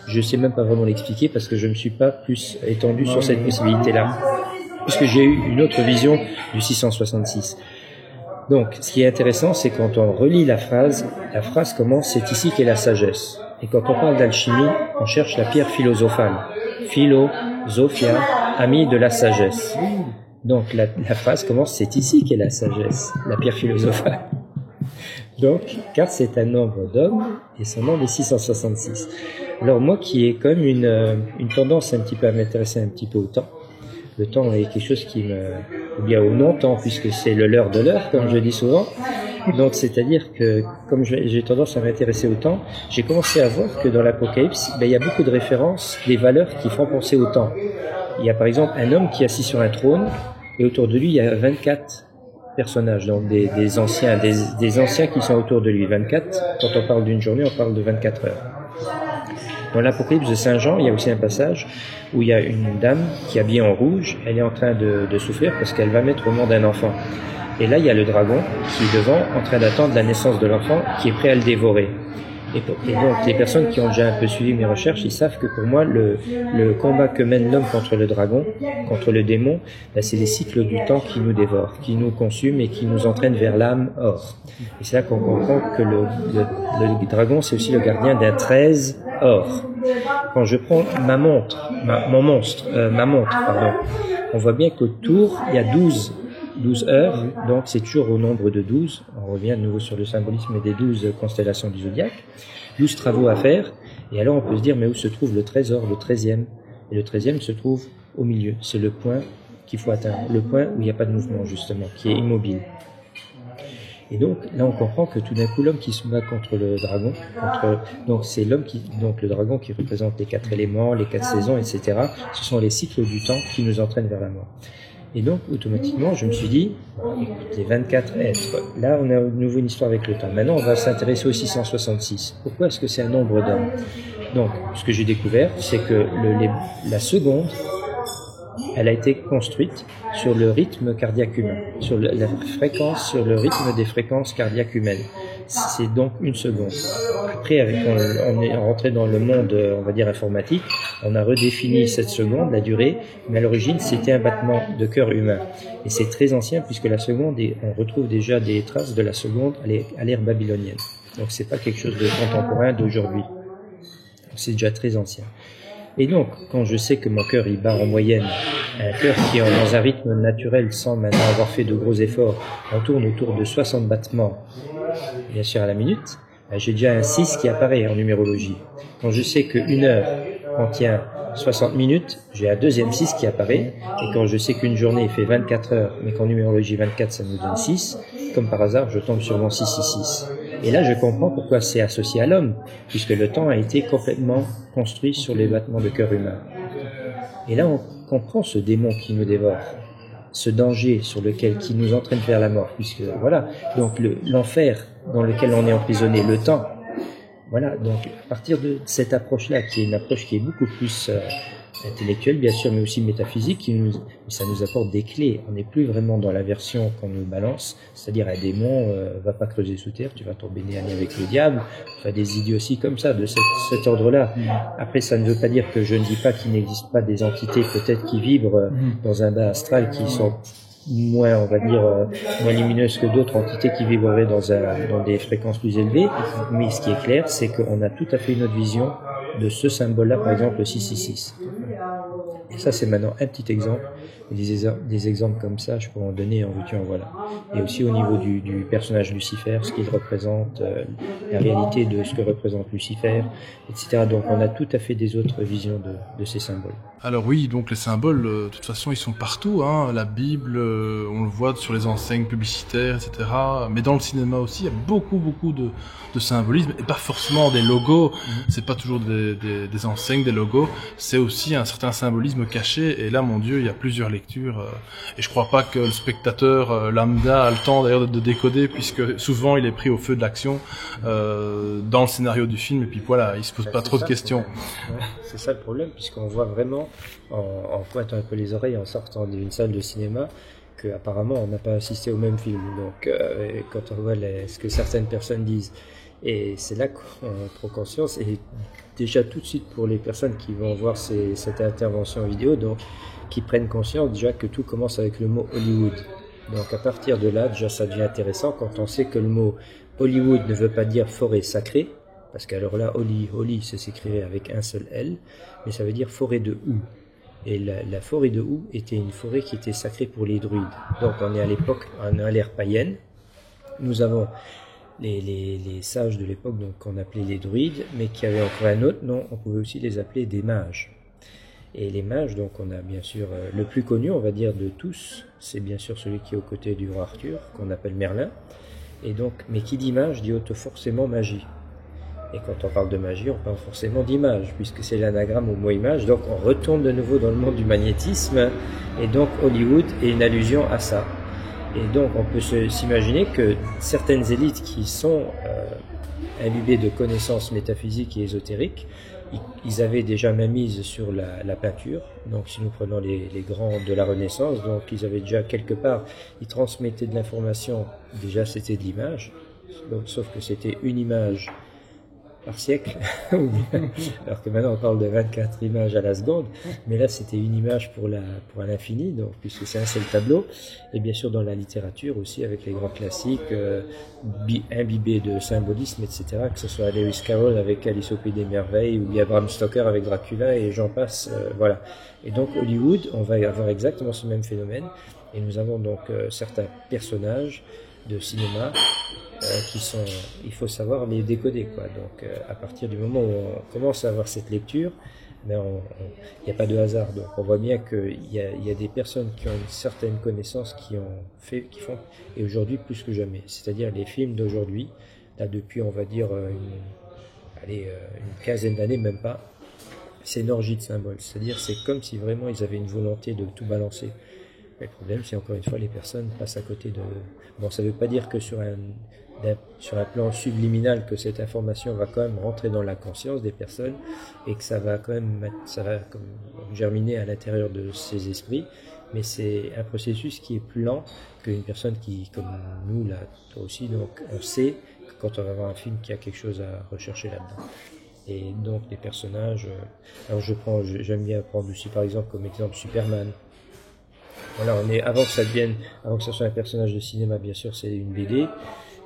je sais même pas vraiment l'expliquer parce que je me suis pas plus étendu sur cette possibilité-là, puisque j'ai eu une autre vision du 666. Donc, ce qui est intéressant, c'est quand on relit la phrase commence, c'est ici qu'est la sagesse. Et quand on parle d'alchimie, on cherche la pierre philosophale. Philosophia, ami de la sagesse. Donc, la phrase commence, c'est ici qu'est la sagesse, la pierre philosophale. Donc, car c'est un nombre d'hommes et son nombre est 666. Alors moi qui ai quand même une tendance un petit peu à m'intéresser un petit peu au temps, le temps est quelque chose qui ou bien au non-temps puisque c'est le leurre de l'heure comme je dis souvent. Donc c'est-à-dire que comme j'ai tendance à m'intéresser au temps, j'ai commencé à voir que dans l'Apocalypse, il y a beaucoup de références, des valeurs qui font penser au temps. Il y a par exemple un homme qui est assis sur un trône et autour de lui il y a 24 personnages, donc des anciens qui sont autour de lui. 24, quand on parle d'une journée, on parle de 24 heures. Dans l'Apocalypse de Saint Jean, il y a aussi un passage où il y a une dame qui est habillée en rouge, elle est en train de souffrir parce qu'elle va mettre au monde un enfant. Et là, il y a le dragon qui est devant, en train d'attendre la naissance de l'enfant, qui est prêt à le dévorer. Et donc, les personnes qui ont déjà un peu suivi mes recherches, ils savent que pour moi, le combat que mène l'homme contre le dragon, contre le démon, c'est les cycles du temps qui nous dévorent, qui nous consument et qui nous entraînent vers l'âme or. Et c'est là qu'on comprend que le dragon, c'est aussi le gardien d'un 13 or. Quand je prends ma montre, pardon, on voit bien qu'autour, il y a 12 heures, donc c'est toujours au nombre de 12. On revient de nouveau sur le symbolisme des 12 constellations du zodiaque. 12 travaux à faire, et alors on peut se dire, mais où se trouve le trésor, le 13e? Et le 13e se trouve au milieu, c'est le point qu'il faut atteindre, le point où il n'y a pas de mouvement justement, qui est immobile. Et donc là on comprend que tout d'un coup l'homme qui se bat contre le dragon, donc c'est le dragon qui représente les 4 éléments, les 4 saisons, etc. Ce sont les cycles du temps qui nous entraînent vers la mort. Et donc automatiquement je me suis dit, écoute, les 24 êtres, là on a de nouveau une histoire avec le temps. Maintenant on va s'intéresser au 666. Pourquoi est-ce que c'est un nombre d'hommes? Donc ce que j'ai découvert, c'est que la seconde, elle a été construite sur le rythme cardiaque humain, sur le rythme des fréquences cardiaques humaines. C'est donc une seconde. Après, on est rentré dans le monde, on va dire, informatique, on a redéfini cette seconde, la durée, mais à l'origine, c'était un battement de cœur humain. Et c'est très ancien, puisque la seconde, on retrouve déjà des traces de la seconde à l'ère babylonienne. Donc c'est pas quelque chose de contemporain d'aujourd'hui. C'est déjà très ancien. Et donc, quand je sais que mon cœur, il bat en moyenne, un cœur qui est dans un rythme naturel, sans maintenant avoir fait de gros efforts, on tourne autour de 60 battements, bien sûr à la minute, j'ai déjà un 6 qui apparaît en numérologie. Quand je sais qu'une heure contient 60 minutes, j'ai un deuxième 6 qui apparaît, et quand je sais qu'une journée fait 24 heures, mais qu'en numérologie 24 ça nous donne 6, comme par hasard, je tombe sur mon 666. Et là, je comprends pourquoi c'est associé à l'homme, puisque le temps a été complètement construit sur les battements de cœur humain. Et là, on comprend ce démon qui nous dévore, ce danger qui nous entraîne vers la mort, puisque voilà, donc l'enfer dans lequel on est emprisonné, le temps. Voilà, donc à partir de cette approche-là, qui est une approche qui est beaucoup plus intellectuelle, bien sûr, mais aussi métaphysique, ça nous apporte des clés. On n'est plus vraiment dans la version qu'on nous balance, c'est-à-dire un démon, va pas creuser sous terre, tu vas tomber nez à nez avec le diable, enfin des idioties comme ça, de cet ordre-là. Après, ça ne veut pas dire que je ne dis pas qu'il n'existe pas des entités peut-être qui vibrent dans un bas astral qui sont moins, on va dire, moins lumineuses que d'autres entités qui vibreraient dans des fréquences plus élevées. Mais ce qui est clair, c'est qu'on a tout à fait une autre vision de ce symbole-là, par exemple le 666. Et ça, c'est maintenant un petit exemple. Et des exemples comme ça, je pourrais en donner en veux-tu, en voilà. Et aussi au niveau du personnage Lucifer, ce qu'il représente, la réalité de ce que représente Lucifer, etc. Donc on a tout à fait des autres visions de ces symboles. Alors oui, donc les symboles, de toute façon, ils sont partout. Hein. La Bible, on le voit sur les enseignes publicitaires, etc. Mais dans le cinéma aussi, il y a beaucoup de symbolisme, et pas forcément des logos. C'est pas toujours des enseignes, des logos. C'est aussi un certain symbolisme caché. Et là, mon Dieu, il y a plusieurs lectures. Et je crois pas que le spectateur lambda a le temps d'ailleurs de décoder, puisque souvent il est pris au feu de l'action dans le scénario du film. Et puis voilà, il se pose pas trop de questions. Ouais, c'est ça le problème, puisqu'on voit vraiment en pointant un peu les oreilles en sortant d'une salle de cinéma qu'apparemment on n'a pas assisté au même film. Donc quand on voit ce que certaines personnes disent, et c'est là qu'on prend conscience, et déjà tout de suite pour les personnes qui vont voir cette intervention vidéo, donc qui prennent conscience déjà que tout commence avec le mot Hollywood. Donc à partir de là, déjà ça devient intéressant quand on sait que le mot Hollywood ne veut pas dire forêt sacrée, parce qu'alors là, Holy, ça s'écrivait avec un seul L, mais ça veut dire forêt de houx. Et la forêt de houx était une forêt qui était sacrée pour les druides. Donc on est à l'époque, on est à l'ère païenne. Nous avons les sages de l'époque, donc qu'on appelait les druides, mais qui avaient encore un autre nom, on pouvait aussi les appeler des mages. Et les mages, donc on a bien sûr le plus connu, on va dire, de tous, c'est bien sûr celui qui est aux côtés du roi Arthur, qu'on appelle Merlin. Et donc, mais qui dit mage dit forcément magie. Et quand on parle de magie, on parle forcément d'image, puisque c'est l'anagramme au mot image. Donc on retourne de nouveau dans le monde du magnétisme, et donc Hollywood est une allusion à ça. Et donc on peut s'imaginer que certaines élites qui sont imbibées de connaissances métaphysiques et ésotériques, ils avaient déjà même mise sur la peinture. Donc si nous prenons les grands de la Renaissance, donc ils avaient déjà quelque part, ils transmettaient de l'information, déjà c'était de l'image, sauf que c'était une image par siècle, alors que maintenant on parle de 24 images à la seconde, mais là c'était une image pour l'infini, donc puisque c'est un seul tableau, et bien sûr dans la littérature aussi avec les grands classiques imbibés de symbolisme, etc., que ce soit Lewis Carroll avec Alice au Pays des Merveilles ou bien Bram Stoker avec Dracula et j'en passe, voilà. Et donc Hollywood, on va avoir exactement ce même phénomène, et nous avons donc certains personnages de cinéma qui sont, il faut savoir les décoder, quoi. Donc à partir du moment où on commence à avoir cette lecture, ben il n'y a pas de hasard. Donc on voit bien qu'il y a des personnes qui ont une certaine connaissance qui font, et aujourd'hui plus que jamais. C'est-à-dire les films d'aujourd'hui, là depuis on va dire une quinzaine d'années, même pas, c'est une orgie de symboles. C'est-à-dire c'est comme si vraiment ils avaient une volonté de tout balancer. Mais le problème, c'est encore une fois les personnes passent à côté de. Bon, ça ne veut pas dire que sur un plan subliminal que cette information va quand même rentrer dans la conscience des personnes et que ça va quand même comme germiner à l'intérieur de ces esprits, mais c'est un processus qui est plus lent qu'une personne qui, comme nous là, toi aussi, donc on sait que quand on va voir un film qu'il y a quelque chose à rechercher là-dedans. Et donc les personnages, alors j'aime bien prendre aussi par exemple comme exemple Superman. Voilà, avant que ça soit un personnage de cinéma, bien sûr, c'est une BD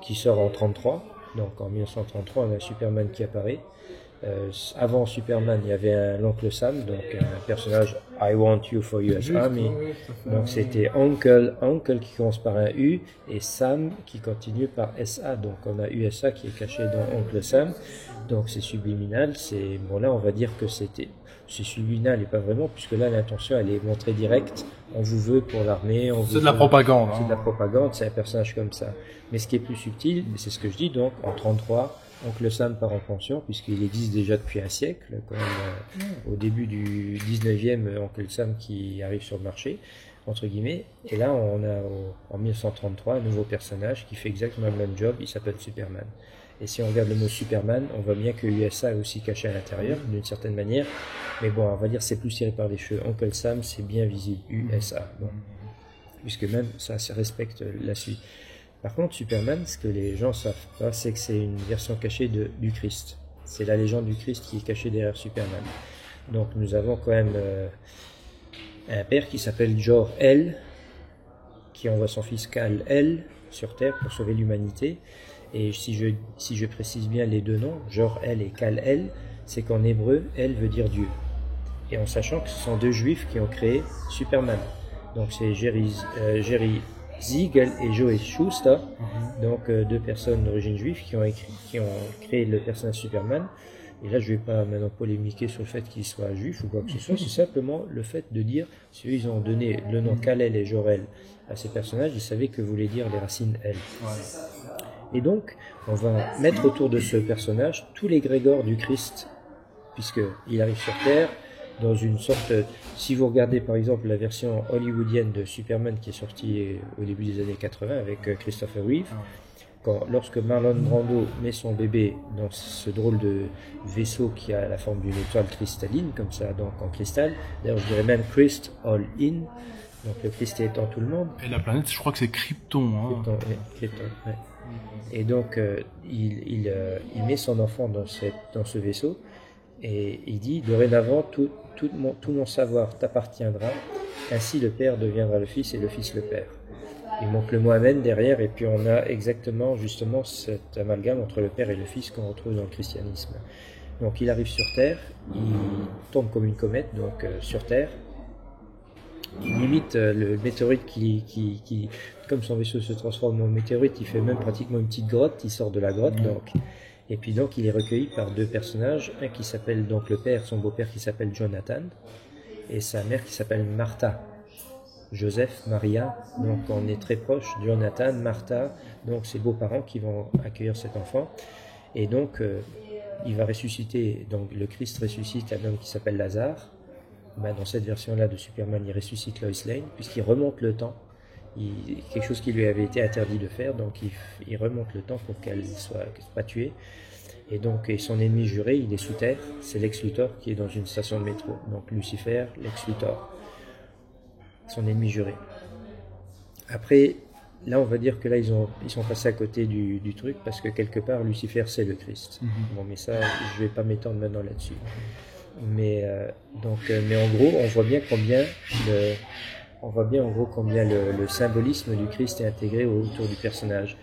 qui sort en 33. Donc en 1933, on a Superman qui apparaît. Avant Superman, il y avait l'oncle Sam, donc un personnage I want you for US Army. Donc c'était Uncle qui commence par un U et Sam qui continue par SA. Donc on a USA qui est caché dans Oncle Sam. Donc c'est subliminal. Là on va dire que c'est subliminal et pas vraiment, puisque là l'intention elle est montrée directe. On vous veut pour l'armée. C'est de la propagande. C'est de la propagande, c'est un personnage comme ça. Mais ce qui est plus subtil, c'est ce que je dis, donc en 33, Oncle Sam part en pension, puisqu'il existe déjà depuis un siècle, quand même, au début du 19e, Oncle Sam qui arrive sur le marché, entre guillemets. Et là, on a en 1933 un nouveau personnage qui fait exactement le même job, il s'appelle Superman. Et si on regarde le mot Superman, on voit bien que USA est aussi caché à l'intérieur, d'une certaine manière. Mais bon, on va dire c'est plus tiré par les cheveux. Uncle Sam, c'est bien visible, USA. Bon. Puisque même ça respecte la suite. Par contre, Superman, ce que les gens savent pas, c'est que c'est une version cachée du Christ. C'est la légende du Christ qui est cachée derrière Superman. Donc nous avons quand même un père qui s'appelle Jor-El, qui envoie son fils Kal-El sur Terre pour sauver l'humanité. Et si je précise bien les deux noms, Jor-El et Kal-El, c'est qu'en hébreu, El veut dire Dieu. Et en sachant que ce sont deux juifs qui ont créé Superman. Donc c'est Jerry Siegel et Joe Shuster, donc deux personnes d'origine juive qui ont créé le personnage Superman. Et là, je ne vais pas maintenant polémiquer sur le fait qu'il soit juif ou quoi que ce soit, c'est simplement le fait de dire, si eux, ils ont donné le nom Kal-El et Jor-El à ces personnages, ils savaient que voulaient dire les racines El. Et donc, on va mettre autour de ce personnage tous les grégores du Christ, puisqu'il arrive sur Terre dans une sorte... Si vous regardez par exemple la version hollywoodienne de Superman qui est sortie au début des années 80 avec Christopher Reeve, lorsque Marlon Brando met son bébé dans ce drôle de vaisseau qui a la forme d'une étoile cristalline, comme ça, donc en cristal, d'ailleurs je dirais même Christ All In, donc le Christ étant tout le monde. Et la planète, je crois que c'est Krypton. Krypton, ouais. Et donc il met son enfant dans ce vaisseau et il dit dorénavant tout mon savoir t'appartiendra, ainsi le père deviendra le fils et le fils le père. Il manque le mot amen derrière et puis on a exactement justement cet amalgame entre le père et le fils qu'on retrouve dans le christianisme. Donc il arrive sur Terre, il tombe comme une comète donc sur Terre. Il imite le météorite qui, comme son vaisseau se transforme en météorite, il fait même pratiquement une petite grotte, il sort de la grotte, donc. Et puis donc il est recueilli par deux personnages, un qui s'appelle donc le père, son beau-père qui s'appelle Jonathan, et sa mère qui s'appelle Martha. Joseph, Maria, donc on est très proche, Jonathan, Martha, donc ses beaux-parents qui vont accueillir cet enfant. Et donc il va ressusciter, donc le Christ ressuscite un homme qui s'appelle Lazare. Dans cette version-là de Superman, il ressuscite Lois Lane, puisqu'il remonte le temps. Quelque chose qui lui avait été interdit de faire, donc il remonte le temps pour qu'elle ne soit pas tuée. Et donc, son ennemi juré, il est sous terre, c'est Lex Luthor qui est dans une station de métro. Donc Lucifer, Lex Luthor, son ennemi juré. Après, là, on va dire que là, ils sont passés à côté du truc parce que quelque part, Lucifer, c'est le Christ. Bon, mais ça, je vais pas m'étendre maintenant là-dessus. Mais mais en gros, on voit bien en gros combien le symbolisme du Christ est intégré autour du personnage.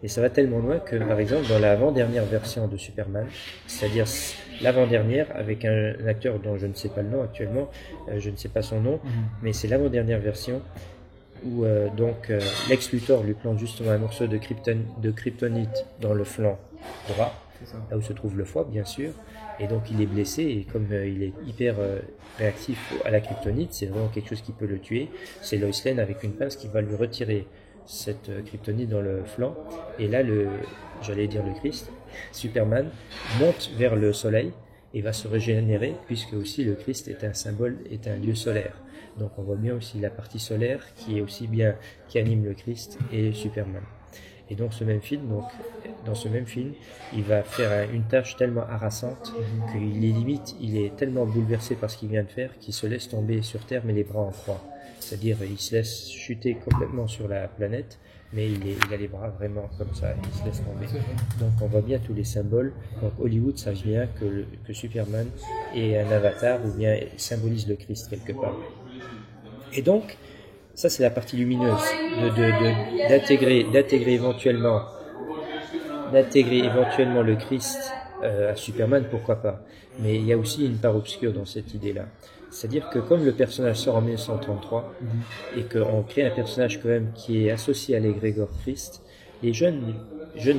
Et ça va tellement loin que, par exemple, dans l'avant-dernière version de Superman, c'est-à-dire l'avant-dernière avec un acteur dont je ne sais pas le nom actuellement, je ne sais pas son nom, mais c'est l'avant-dernière version où Lex Luthor lui plante justement un morceau de kryptonite dans le flanc droit, là où se trouve le foie, bien sûr. Et donc il est blessé, et comme il est hyper réactif à la kryptonite, c'est vraiment quelque chose qui peut le tuer. C'est Lois Lane avec une pince qui va lui retirer cette kryptonite dans le flanc. Et là, j'allais dire le Christ, Superman, monte vers le soleil et va se régénérer, puisque aussi le Christ est un symbole, est un dieu solaire. Donc on voit bien aussi la partie solaire qui est aussi bien, qui anime le Christ et Superman. Et donc dans ce même film, il va faire une tâche tellement harassante il est tellement bouleversé par ce qu'il vient de faire qu'il se laisse tomber sur Terre mais les bras en croix. C'est-à-dire il se laisse chuter complètement sur la planète, mais il a les bras vraiment comme ça, il se laisse tomber. Donc on voit bien tous les symboles. Donc Hollywood sache bien que Superman est un avatar ou bien symbolise le Christ quelque part. Et donc, ça c'est la partie lumineuse, d'intégrer éventuellement le Christ à Superman, pourquoi pas. Mais il y a aussi une part obscure dans cette idée-là. C'est-à-dire que comme le personnage sort en 1933 et qu'on crée un personnage quand même qui est associé à l'égrégore Christ, les jeunes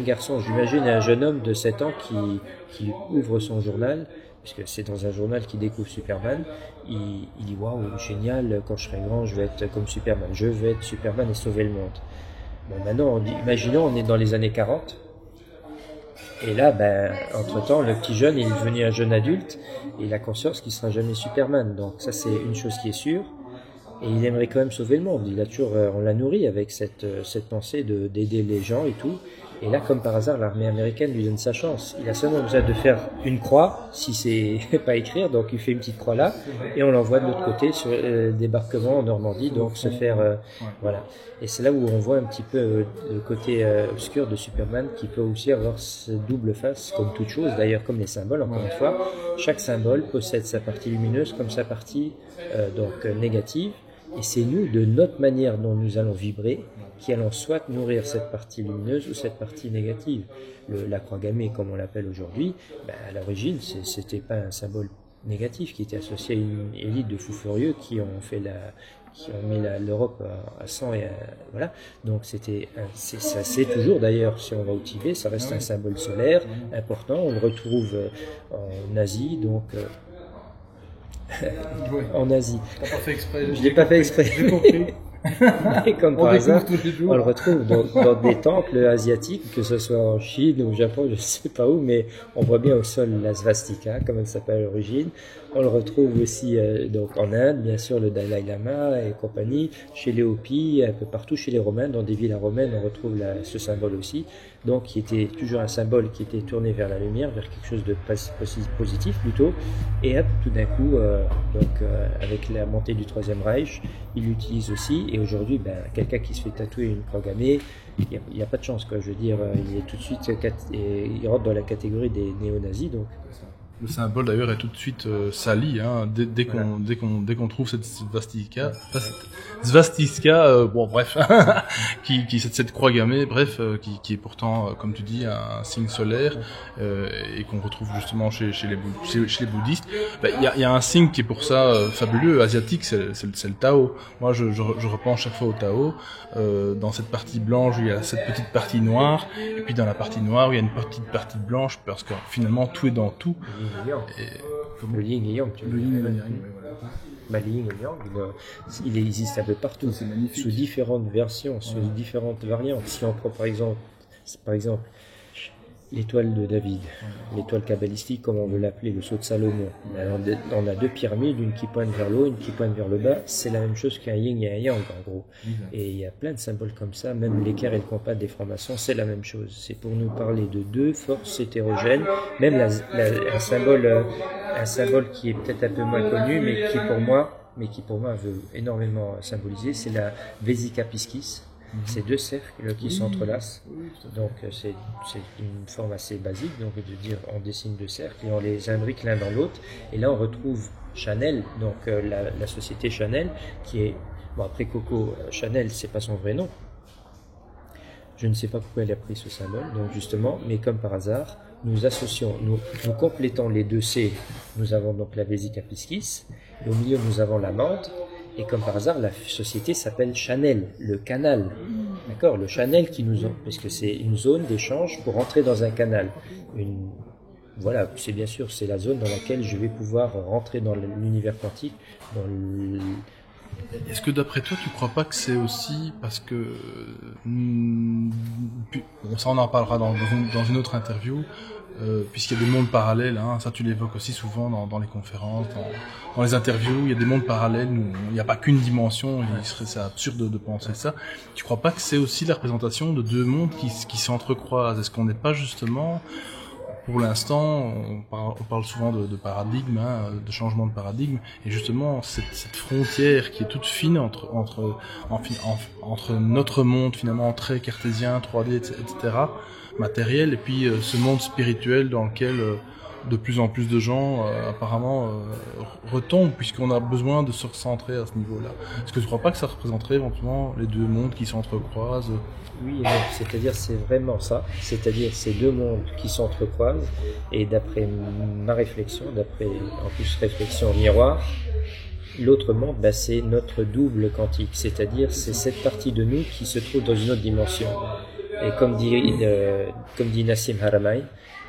garçons, j'imagine un jeune homme de 7 ans qui ouvre son journal, puisque c'est dans un journal qu'il découvre Superman, il dit « Waouh, génial, quand je serai grand, je vais être comme Superman, je vais être Superman et sauver le monde. » Bon, maintenant, imaginons, on est dans les années 40, et là, entre-temps, le petit jeune, il est devenu un jeune adulte, et il a conscience qu'il ne sera jamais Superman. Donc ça, c'est une chose qui est sûre. Et il aimerait quand même sauver le monde. Il a toujours, on l'a nourri avec cette pensée d'aider les gens et tout. Et là, comme par hasard, l'armée américaine lui donne sa chance. Il a seulement besoin de faire une croix, si c'est pas écrire, donc il fait une petite croix là, et on l'envoie de l'autre côté sur débarquement en Normandie, donc se faire, voilà. Et c'est là où on voit un petit peu le côté obscur de Superman, qui peut aussi avoir ce double face, comme toute chose, d'ailleurs comme les symboles, encore une fois. Chaque symbole possède sa partie lumineuse comme sa partie négative. Et c'est nous, de notre manière dont nous allons vibrer, qui allons soit nourrir cette partie lumineuse ou cette partie négative. La croix gammée, comme on l'appelle aujourd'hui, à l'origine, c'était pas un symbole négatif qui était associé à une élite de fous furieux qui ont mis l'Europe à sang et voilà. Donc c'est toujours d'ailleurs, si on va au Tibet, ça reste un symbole solaire important. On le retrouve en Asie, donc. En Asie. T'as pas fait exprès. Je l'ai pas fait exprès. J'ai compris. Et comme par hasard, on le retrouve dans des temples asiatiques, que ce soit en Chine ou au Japon, je ne sais pas où, mais on voit bien au sol la svastika, comme elle s'appelle à l'origine. On le retrouve aussi donc en Inde, bien sûr, le Dalai Lama et compagnie, chez les Hopis, un peu partout chez les Romains, dans des villes romaines, on retrouve ce symbole aussi. Donc, qui était toujours un symbole qui était tourné vers la lumière, vers quelque chose de positif plutôt. Et hop, tout d'un coup, avec la montée du Troisième Reich, il l'utilise aussi. Et aujourd'hui, quelqu'un qui se fait tatouer une croix gammée, il n'y a pas de chance, quoi. Je veux dire, il est tout de suite, il rentre dans la catégorie des néo-nazis, donc. Le symbole d'ailleurs est tout de suite sali, hein, dès qu'on trouve cette svastika, bon bref, qui cette croix gammée, bref, qui est pourtant, comme tu dis, un signe solaire et qu'on retrouve justement chez les bouddhistes. Il y a un signe qui est pour ça fabuleux, asiatique, c'est le Tao. Moi, je repense chaque fois au Tao. Dans cette partie blanche, il y a cette petite partie noire, et puis dans la partie noire, il y a une petite partie blanche, parce que finalement tout est dans tout. Le yin et yang, le yin et le yang, voilà. Le yin et le yang, il existe un peu partout, sous différentes versions, sous différentes variantes. Si on prend par exemple l'étoile de David, l'étoile kabbalistique, comme on veut l'appeler, le sceau de Salomon. Alors, on a deux pyramides, une qui pointe vers le haut, une qui pointe vers le bas. C'est la même chose qu'un yin et un yang, en gros. Et il y a plein de symboles comme ça, même l'équerre et le compas des francs-maçons, c'est la même chose. C'est pour nous parler de deux forces hétérogènes, même un symbole qui est peut-être un peu moins connu, mais qui pour moi veut énormément symboliser, c'est la Vesica Piscis. C'est deux cercles qui s'entrelacent. Donc c'est une forme assez basique, donc de dire on dessine deux cercles et on les imbrique l'un dans l'autre. Et là on retrouve Chanel, donc la société Chanel, qui est, bon après Coco Chanel, c'est pas son vrai nom. Je ne sais pas pourquoi elle a pris ce symbole, donc justement, mais comme par hasard, nous associons, nous complétons les deux C, nous avons donc la Vesica piscis, et au milieu nous avons la menthe, et comme par hasard, la société s'appelle Chanel, le canal. D'accord, le Chanel qui nous, parce que c'est une zone d'échange pour entrer dans un canal. Voilà, c'est bien sûr, c'est la zone dans laquelle je vais pouvoir rentrer dans l'univers quantique, Est-ce que d'après toi, tu crois pas que c'est aussi parce que bon, ça on en parlera dans une autre interview, puisqu'il y a des mondes parallèles, hein, ça tu l'évoques aussi souvent dans les conférences, dans les interviews, il y a des mondes parallèles où il n'y a pas qu'une dimension, c'est absurde de penser ça. Tu crois pas que c'est aussi la représentation de deux mondes qui s'entrecroisent? Est-ce qu'on n'est pas justement, pour l'instant, on parle souvent de paradigme, hein, de changement de paradigme, et justement cette frontière qui est toute fine entre notre monde finalement très cartésien, 3D, etc., matériel, et puis ce monde spirituel dans lequel de plus en plus de gens apparemment retombent, puisqu'on a besoin de se recentrer à ce niveau-là. Est-ce que tu ne crois pas que ça représenterait éventuellement les deux mondes qui s'entrecroisent? Oui et non, c'est-à-dire c'est vraiment ça, c'est-à-dire ces deux mondes qui s'entrecroisent, et d'après ma réflexion, d'après en plus réflexion miroir, l'autre monde, c'est notre double quantique, c'est-à-dire c'est cette partie de nous qui se trouve dans une autre dimension. Et comme dit Nassim Haramein,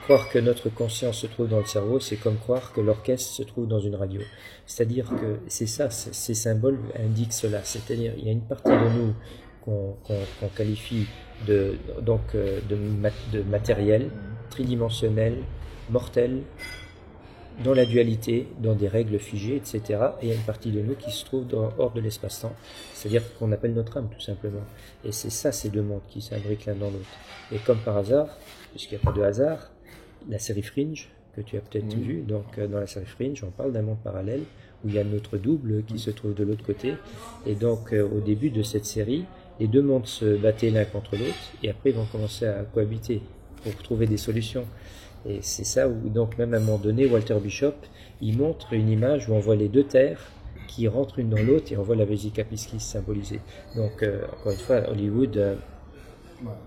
croire que notre conscience se trouve dans le cerveau, c'est comme croire que l'orchestre se trouve dans une radio. C'est-à-dire que c'est ça, ces symboles indiquent cela. C'est-à-dire il y a une partie de nous qu'on qualifie de matériel, tridimensionnel, mortel, dans la dualité, dans des règles figées, etc. Et il y a une partie de nous qui se trouve hors de l'espace-temps, c'est-à-dire qu'on appelle notre âme, tout simplement. Et c'est ça, ces deux mondes qui s'imbriquent l'un dans l'autre. Et comme par hasard, puisqu'il n'y a pas de hasard, la série Fringe, que tu as peut-être vu, donc dans la série Fringe, on parle d'un monde parallèle où il y a notre double qui se trouve de l'autre côté. Et donc, au début de cette série, les deux mondes se battaient l'un contre l'autre, et après ils vont commencer à cohabiter pour trouver des solutions. Et c'est ça où, donc, même à un moment donné, Walter Bishop, il montre une image où on voit les deux terres qui rentrent une dans l'autre et on voit la Vesica piscis symbolisée. Donc, encore une fois, Hollywood,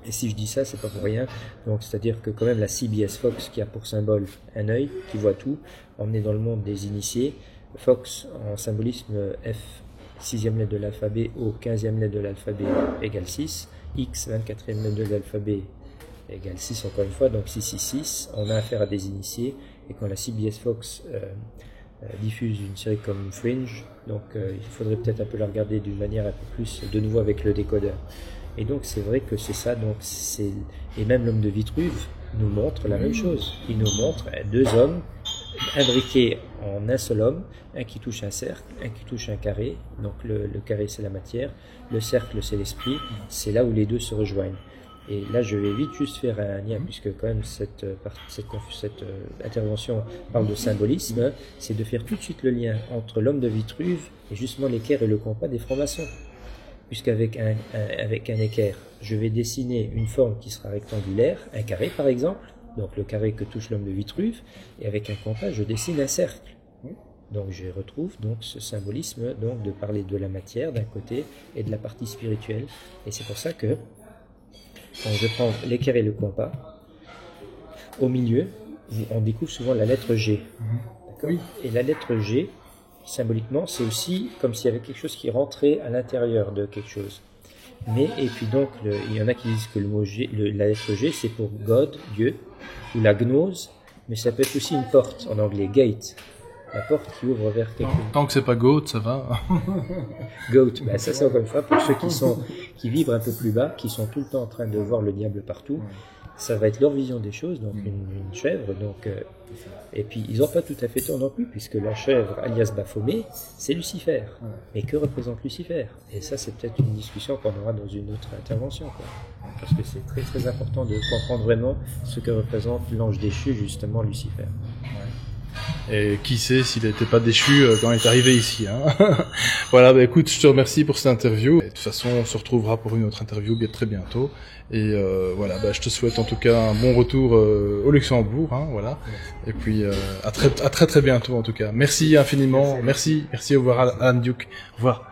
et si je dis ça, c'est pas pour rien. Donc, c'est-à-dire que quand même la CBS Fox, qui a pour symbole un œil, qui voit tout, on est dans le monde des initiés. Fox, en symbolisme F, 6e lettre de l'alphabet, O, 15e lettre de l'alphabet, égale 6, X, 24e lettre de l'alphabet, égale 6 encore une fois, donc 666, on a affaire à des initiés, et quand la CBS Fox diffuse une série comme Fringe, donc il faudrait peut-être un peu la regarder d'une manière un peu plus, de nouveau avec le décodeur. Et donc c'est vrai que c'est ça, donc et même l'homme de Vitruve nous montre la même chose, il nous montre deux hommes imbriqués en un seul homme, un qui touche un cercle, un qui touche un carré, donc le carré c'est la matière, le cercle c'est l'esprit, c'est là où les deux se rejoignent. Et là, je vais vite juste faire un lien, puisque quand même cette intervention parle de symbolisme, c'est de faire tout de suite le lien entre l'homme de Vitruve et justement l'équerre et le compas des francs-maçons. Puisqu'avec avec un équerre, je vais dessiner une forme qui sera rectangulaire, un carré par exemple, donc le carré que touche l'homme de Vitruve, et avec un compas, je dessine un cercle. Donc je retrouve donc ce symbolisme donc de parler de la matière d'un côté et de la partie spirituelle. Et c'est pour ça que quand je prends l'équerre et le compas, au milieu, on découvre souvent la lettre G. D'accord ? Et la lettre G, symboliquement, c'est aussi comme s'il y avait quelque chose qui rentrait à l'intérieur de quelque chose. Mais, et puis donc, il y en a qui disent que le mot G, la lettre G, c'est pour God, Dieu, ou la gnose, mais ça peut être aussi une porte, en anglais, gate. La porte qui ouvre vers quelque chose. Tant que c'est pas goat, ça va. Goat, ça c'est encore une fois pour ceux qui vivent un peu plus bas, qui sont tout le temps en train de voir le diable partout. Ça va être leur vision des choses, donc une chèvre. Donc, et puis ils n'ont pas tout à fait tort non plus, puisque la chèvre, alias Baphomet, c'est Lucifer. Mais que représente Lucifer? Et ça, c'est peut-être une discussion qu'on aura dans une autre intervention, quoi. Parce que c'est très très important de comprendre vraiment ce que représente l'ange déchu, justement Lucifer. Et qui sait s'il n'était pas déchu quand il est arrivé ici. Hein. Voilà, bah écoute, je te remercie pour cette interview. Et de toute façon, on se retrouvera pour une autre interview bien très bientôt. Et voilà, bah je te souhaite en tout cas un bon retour au Luxembourg. Hein, voilà. Et puis à très bientôt en tout cas. Merci infiniment. Merci. Au revoir Alan Duke. Au revoir.